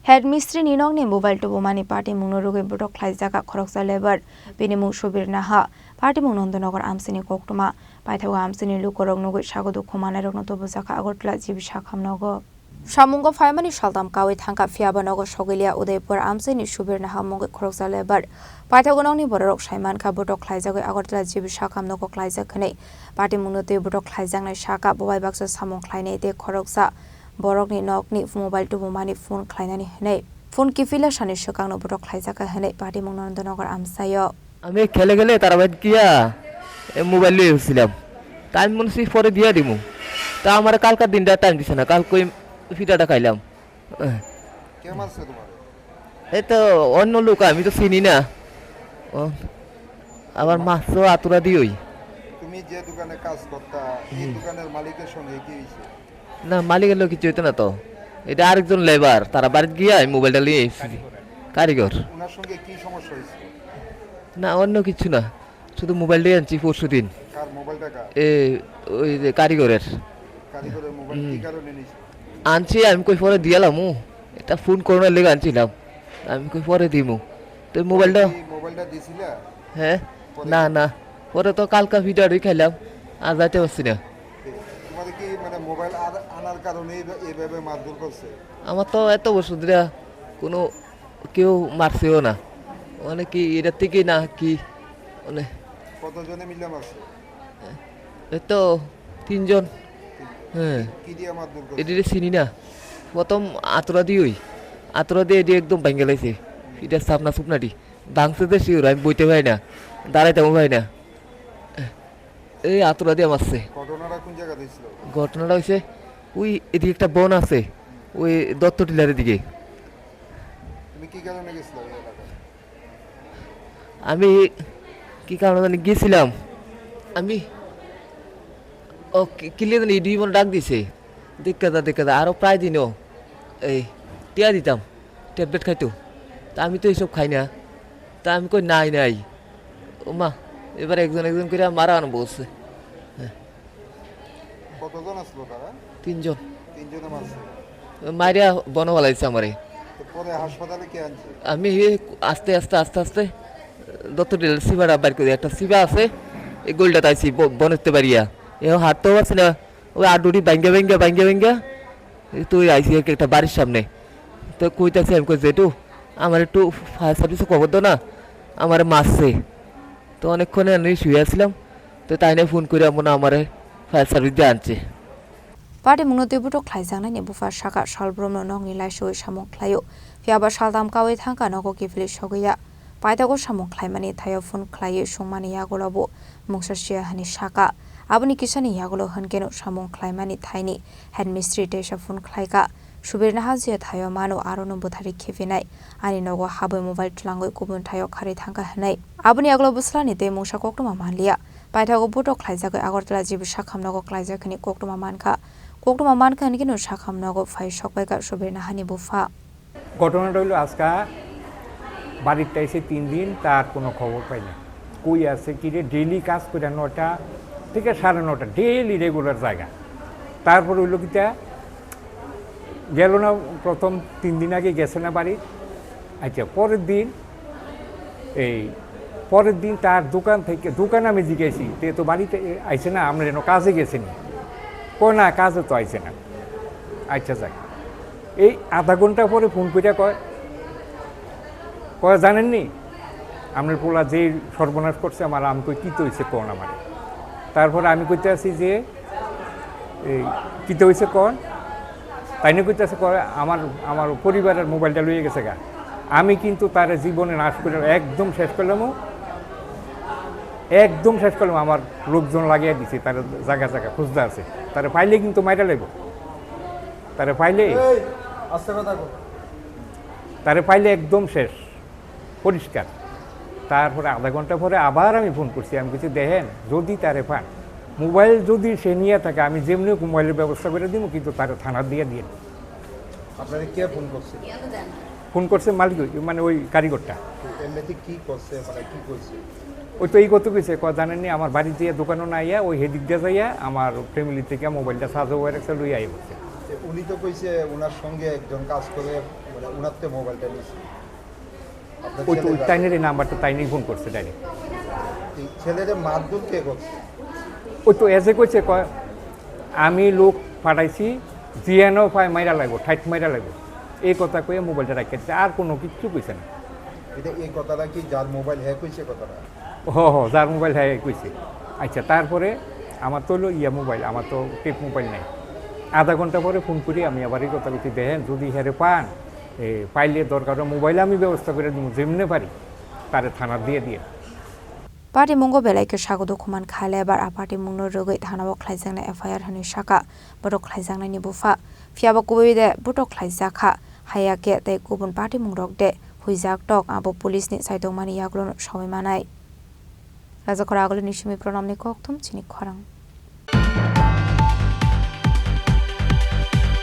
Head Mistri Ninong Mobile Tubumani Patimung Rwgwi Butok Khlaijakha Khoroksa Lebar Bini Mung Subir Naha Patimung Nandanagar Amchaini Koktwma Paithago Amchaini Lukurok Nugwi Sago Dukhomanairokno Tubujakha Agartala Sakham Nogo Samungo Faimani Shaldam Kawi Thangka Fiaba Nogo Shogilia Udaipur Amchaini Subir Naha Mung Khoroksa Lebar Paithago Nongni Borok Saimanka Butok Khlaijakha Agartala Sakham Nogo Khlaijakhane Patimung Nute Butok Khlaijakha Shaka Bobai Baksa Samung Khlaine Te Khoroksa Borokni nokni mobile Tubumani phone khlainani hanai phone kifila shani shokangno Butok Khlaijakha hanai Patimung Nandanagar Amchaio আমি খেলে খেলে তার বাদ গিয়া mobile লিয়ে এসেছিলাম time মনে পরে দিয়া দিমু তা আমার কালকার দিনটা টাইম দিছে না কাল কই ফিটাটা খাইলাম কে মারছে তোমার এই তো অন্য লোক আমি তো চিনি না আবার মাছও আতুরা দিই তুমি যে দোকানে কাজ করতা এই দোকানের মালিকের সঙ্গে কি হইছে না মালিকের লোক কিছু হইতো না তো এটা আরেকজন লেবার তারা বাড়িতে গিয়া মোবাইলটা লিয়ে এসেছি কারিগর ওনার সঙ্গে কি সমস্যা হইছে না অন্য কিছু না শুধু মোবাইলটা আনছি পরশুদিন কার মোবাইলটা কার ওই যে কারিগরের মোবাইল কি কারণে নিছে আনছি আমি কই পরে দিয়ালাম এটা ফোন করার লেগে আনছিলাম আমি কই পরে দিমু তো মোবাইলটা দিছিলা হ্যাঁ না না পরে তো কালকা ভিডিওই খাইলাম আর যাইতে পারছি না তোমাদের কি মানে মোবাইল আনার কারণে এইভাবে মারধর করছে আমার তো এত বছর ধরে কোনো কেউ মারছেও না মানে কি এটা থেকে না কি মানে কতজনে মিলে মারছে এই তো 3 জন হ্যাঁ কি দিয়ে মারধর করছে এটা চিনি না প্রথম আতরা দিয়ে এটি একদম ভেঙে লাইছে এটা সুপনাটি ভাঙছে তো শিওর আমি বইতে পারি না দাঁড়াইতেও পারি না এই আতরা দিয়ে মারছে ঘটনাটা কোন জায়গা হইছিল ঘটনাটা হইছে ওই এদিকে একটা বন আছে ওই দত্ত টিলারের দিকে তুমি কি কারণে গেছিলে এই এলাকায় আমি কি কারণে গেছিলাম আমি ও কিলে জানি দুই মন ডাক দিছে দেখা আরো প্রায় দিনও এই টিয়া দিতাম ট্যাবলেট খাইতো তা আমি তো এইসব খাই না তা আমি কই নাই ও মা এবার একজন করে মারা আনবো বলছে কতজন আসলো তারা 3 জন তিনজনে মারছে মারিয়া বনওয়ালাইছে আমারে পরে হাসপাতালে কে আনছে আমি আস্তে দত্ত টিলার সিবাটা বাইর করে একটা সিবা আছে এই গোলটা তাইছি বনতে পারিয়া এও হাঁটতেও পারছি না ওই আডুরি ভাঙ্গা তুই আইসি একটা বাড়ির সামনে তো কইতাছি আমি কই যেটু আমার একটু ফায়ার সার্ভিসে খবর দাও না আমার মারছে তো অনেকক্ষণে আমি শুয়ে আসছিলাম তো তাই না ফোন করে মনে আমার ফায়ার সার্ভিস দিয়ে আনছে Patimung Nute Butok Khlaijakha ni bufa shaka shalbrom nongni laisoi samung khlaio fiaba shaldam kawi thangka nogo kifli shogiya Paithago samung khlaimani thayo phone khlaiye sungmani yagolabo mungsasia hani shaka aboni kisani yagolo hankeno samung khlaimani thaini head Mistri tesha phone khlaika Subir Naha je thayo mano arono buthari khifinai ani nogo haboi mobile tlangoi kubun thayo khari thangka hanai aboni yagolo buslani te mungsa Koktwma manliya Paithago Butok Khlaijakha Agartala Sakham Nogo Khlaijakha ni Koktwma manka ni kino Sakham Nogo phai shokbaika Subir Naha ni bufa ঘটনাটা হলো আজকে বাড়িতে এসে 3 দিন তার কোনো খবর পাই না কই আছে কি রে ডেইলি কাজ করে 9টা থেকে 9:30 ডেইলি রেগুলার জায়গা তারপর হইলো কিটা গেল না প্রথম 3 দিন আগে গেছে না বাড়ি আচ্ছা পরের দিন তার দোকান আমি জিজ্ঞেসি তে তো বাড়িতে আইছে না আমরা যেন কাজে গেছেনি কয় না কাজে তো আইছে না আচ্ছা যাক এই আধা ঘন্টা পরে ফোন করে কয় জানেননি আপনার পোলা যে সর্বনাশ করছে আমার আমি কই কীতে হয়েছে কন আমার তারপরে আমি কইতে আছি যে এই কীতে হয়েছে কন তাই না কইতে আছে কয় আমার পরিবারের মোবাইলটা লইয়ে গেছে গা আমি কিন্তু তার জীবনে নাশ করে একদম শেষ করলাম আমার লোকজন লাগিয়ে দিছি তার জায়গা খুঁজতে আছে তারে পাইলে কিন্তু মাইরা লাগব তারে পাইলে একদম শেষ পরিষ্কার তারপরে আধা ঘন্টা পরে আবার আমি ফোন করছি আমি কিছু দেখেন যদি তারে পান মোবাইল যদি সে নিয়ে থাকে আমি যেমনি মোবাইলের ব্যবস্থা করে দিব কিন্তু তারে থানার দিয়ে আপনারা কে ফোন করছে মালিক মানে ওই কারিগরটা এমনিতে কি করছে মানে কি কইছে ওই তো এই কত কইছে জানেননি আমার বাড়ি দিয়ে দোকানও না আইয়া ওই হেদিক দিয়ে যাইয়া আমার ফ্যামিলি থেকে মোবাইলটা সাজো হয়ে রাখছে লইয়া আই বলছে উনি তো কইছে ওনার সঙ্গে একজন কাজ করে মানে উনারতে মোবাইলটা নিয়েছে ওই তো তাইনের এই নাম্বারটা তাইনেই ফোন করছে ডাইরেক্ট। ছেলেদের মারধর কে করছে? ওই তো এসে কইছে কয় আমি লোক পাঠাইছি জিয়ানো পায় মাইরা লাগবো ঠাইট মাইরা লাগবো এই কথা কয়ে মোবাইলটা রাখতে আর কোনো কিছু কইছে না। এটা এই কথাটা কি যার মোবাইল হ্যাক হয়েছে কথাটা? যার মোবাইল হ্যাঁ কইছে। আচ্ছা তারপরে আমার তো হলো মোবাইল, আমার তো টেপ মোবাইল নাই। আধা ঘন্টা পরে ফোন করি আমি আবার এই কথা বলছি দেখেন যদি হেরে পান পাইলে দরকার মোবাইল আমি ব্যবস্থা করে দিব যেমনি পারি তারে থানা দিয়ে Patimung belaike Sago Dukhomanairokno lebar Patimung Rwgwi Butok Khlaijakha FIR hani saka Butok Khlaijakha ni bufa fiaba kubide Butok Khlaijakha hayake tei kubun Patimung rokde huijak tok abo police ni saitongmani yaglon sawai manai Raja Khorang ni simi pronamni Koktwma Chini Khorang